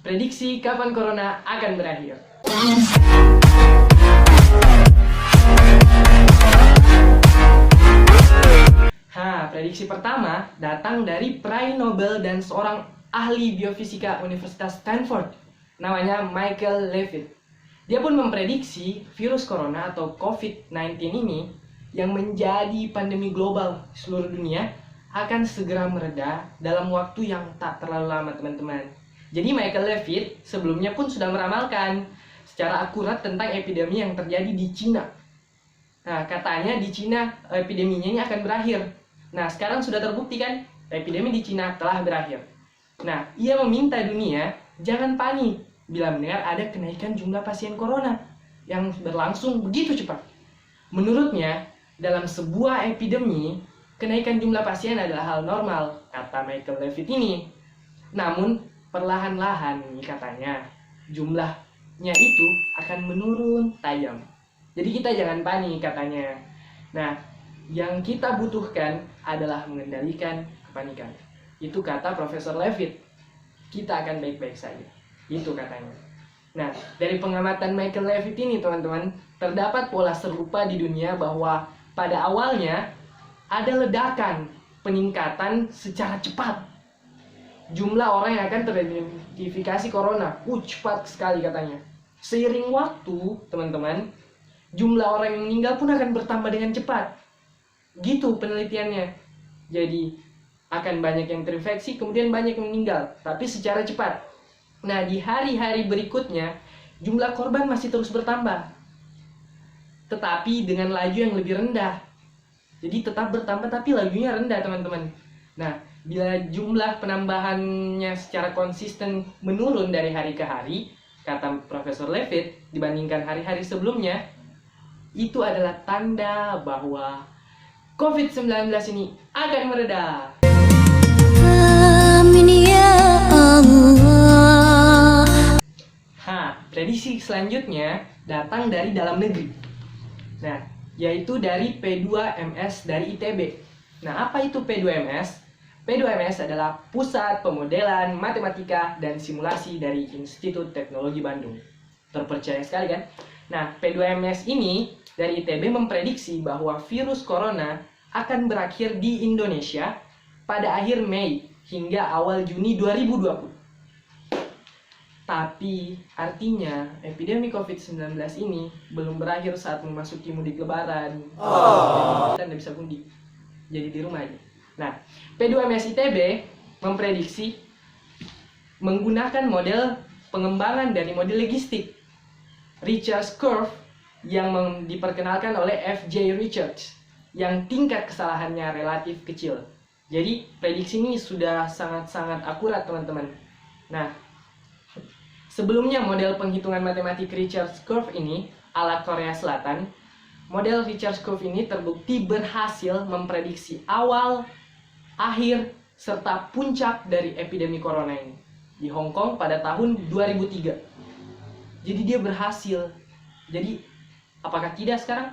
Prediksi kapan corona akan berakhir. Prediksi pertama datang dari peraih Nobel dan seorang ahli biofisika Universitas Stanford, namanya Michael Levitt. Dia pun memprediksi virus corona atau COVID-19 ini yang menjadi pandemi global di seluruh dunia akan segera mereda dalam waktu yang tak terlalu lama, teman-teman. Jadi Michael Levitt sebelumnya pun sudah meramalkan secara akurat tentang epidemi yang terjadi di Cina. Nah, katanya di Cina epideminya ini akan berakhir. Nah, sekarang sudah terbukti kan, epidemi di Cina telah berakhir. Nah, ia meminta dunia jangan panik bila mendengar ada kenaikan jumlah pasien corona yang berlangsung begitu cepat. Menurutnya, dalam sebuah epidemi, kenaikan jumlah pasien adalah hal normal, kata Michael Levitt ini. Namun, perlahan-lahan katanya, jumlahnya itu akan menurun tajam. Jadi kita jangan panik katanya. Nah, yang kita butuhkan adalah mengendalikan kepanikan. Itu kata Profesor Levitt. Kita akan baik-baik saja. Itu katanya. Nah, dari pengamatan Michael Levitt ini, teman-teman, terdapat pola serupa di dunia bahwa pada awalnya ada ledakan peningkatan secara cepat. Jumlah orang yang akan teridentifikasi corona, cepat sekali katanya. Seiring waktu, teman-teman, jumlah orang yang meninggal pun akan bertambah dengan cepat. Gitu penelitiannya. Jadi akan banyak yang terinfeksi, kemudian banyak yang meninggal, tapi secara cepat. Nah, di hari-hari berikutnya jumlah korban masih terus bertambah, tetapi dengan laju yang lebih rendah. Jadi tetap bertambah tapi lajunya rendah, teman-teman. Nah, bila jumlah penambahannya secara konsisten menurun dari hari ke hari, kata Profesor Levitt, dibandingkan hari-hari sebelumnya, itu adalah tanda bahwa COVID-19 ini akan mereda. Amin ya Allah. Prediksi selanjutnya datang dari dalam negeri. Nah, yaitu dari P2MS dari ITB. Nah, apa itu P2MS? P2MS adalah Pusat Pemodelan Matematika dan Simulasi dari Institut Teknologi Bandung. Terpercaya sekali kan? Nah, P2MS ini dari ITB memprediksi bahwa virus corona akan berakhir di Indonesia pada akhir Mei hingga awal Juni 2020. Tapi artinya epidemi COVID-19 ini belum berakhir saat memasuki mudik lebaran. Kita tidak bisa mudik, jadi di rumah aja. Nah, P2MS ITB memprediksi menggunakan model pengembangan dari model logistik Richards Curve yang diperkenalkan oleh F.J. Richards yang tingkat kesalahannya relatif kecil. Jadi prediksi ini sudah sangat-sangat akurat, teman-teman. Nah, sebelumnya model penghitungan matematik Richards Curve ini ala Korea Selatan, model Richards Curve ini terbukti berhasil memprediksi awal, akhir, serta puncak dari epidemi corona ini di Hong Kong pada tahun 2003. Jadi dia berhasil. Jadi apakah tidak sekarang?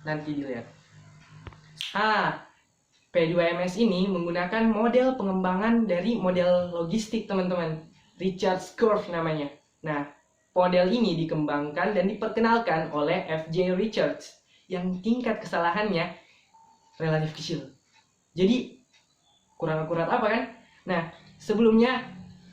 Nanti dilihat. P2MS ini menggunakan model pengembangan dari model logistik, teman-teman. Richards Curve namanya. Nah, model ini dikembangkan dan diperkenalkan oleh F.J. Richards yang tingkat kesalahannya relatif kecil. Jadi kurang akurat apa kan? Nah, sebelumnya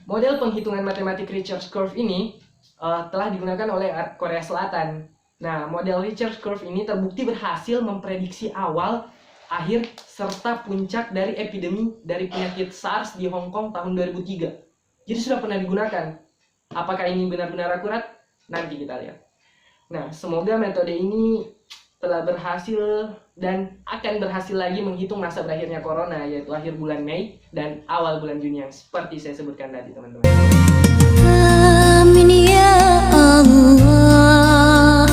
model penghitungan matematik Richards Curve ini telah digunakan oleh Korea Selatan. Nah, model Richards Curve ini terbukti berhasil memprediksi awal, akhir, serta puncak dari epidemi dari penyakit SARS di Hong Kong tahun 2003. Jadi sudah pernah digunakan. Apakah ini benar-benar akurat? Nanti kita lihat. Nah, semoga metode ini telah berhasil dan akan berhasil lagi menghitung masa berakhirnya corona, yaitu akhir bulan Mei dan awal bulan Juni yang seperti saya sebutkan tadi, teman-teman. Amin ya Allah.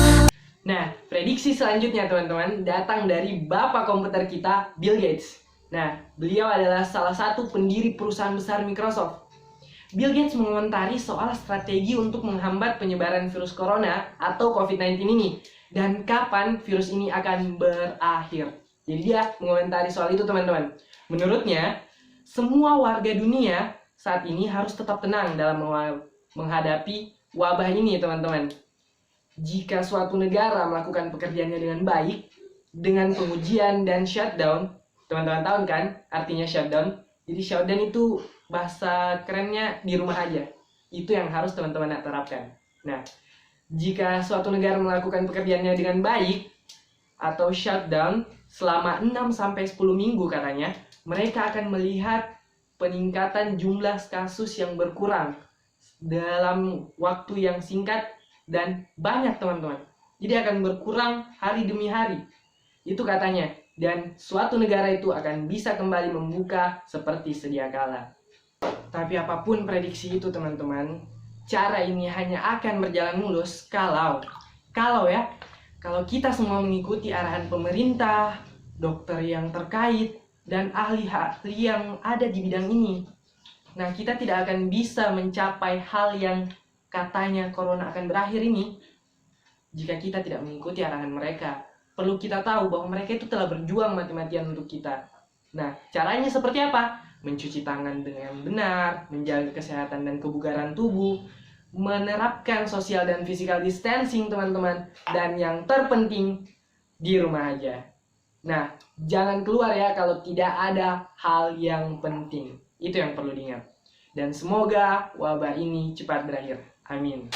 Nah, prediksi selanjutnya, teman-teman, datang dari bapak komputer kita, Bill Gates. Nah, beliau adalah salah satu pendiri perusahaan besar Microsoft. Bill Gates mengomentari soal strategi untuk menghambat penyebaran virus corona atau COVID-19 ini dan kapan virus ini akan berakhir. Jadi dia mengomentari soal itu, teman-teman. Menurutnya, semua warga dunia saat ini harus tetap tenang dalam menghadapi wabah ini, teman-teman. Jika suatu negara melakukan pekerjaannya dengan baik, dengan pengujian dan shutdown, teman-teman tahu kan artinya shutdown? Jadi shutdown itu bahasa kerennya di rumah aja. Itu yang harus teman-teman terapkan. Nah, jika suatu negara melakukan pekerjaannya dengan baik atau shutdown selama 6-10 minggu katanya, mereka akan melihat peningkatan jumlah kasus yang berkurang dalam waktu yang singkat dan banyak, teman-teman. Jadi akan berkurang hari demi hari. Itu katanya. Dan suatu negara itu akan bisa kembali membuka seperti sedia kala. Tapi apapun prediksi itu, teman-teman, cara ini hanya akan berjalan mulus kalau kita semua mengikuti arahan pemerintah, dokter yang terkait, dan ahli-ahli yang ada di bidang ini. Nah, kita tidak akan bisa mencapai hal yang katanya corona akan berakhir ini jika kita tidak mengikuti arahan mereka. Perlu kita tahu bahwa mereka itu telah berjuang mati-matian untuk kita. Nah, caranya seperti apa? Mencuci tangan dengan benar, menjaga kesehatan dan kebugaran tubuh, menerapkan social dan physical distancing, teman-teman, dan yang terpenting, di rumah aja. Nah, jangan keluar ya kalau tidak ada hal yang penting. Itu yang perlu diingat. Dan semoga wabah ini cepat berakhir. Amin.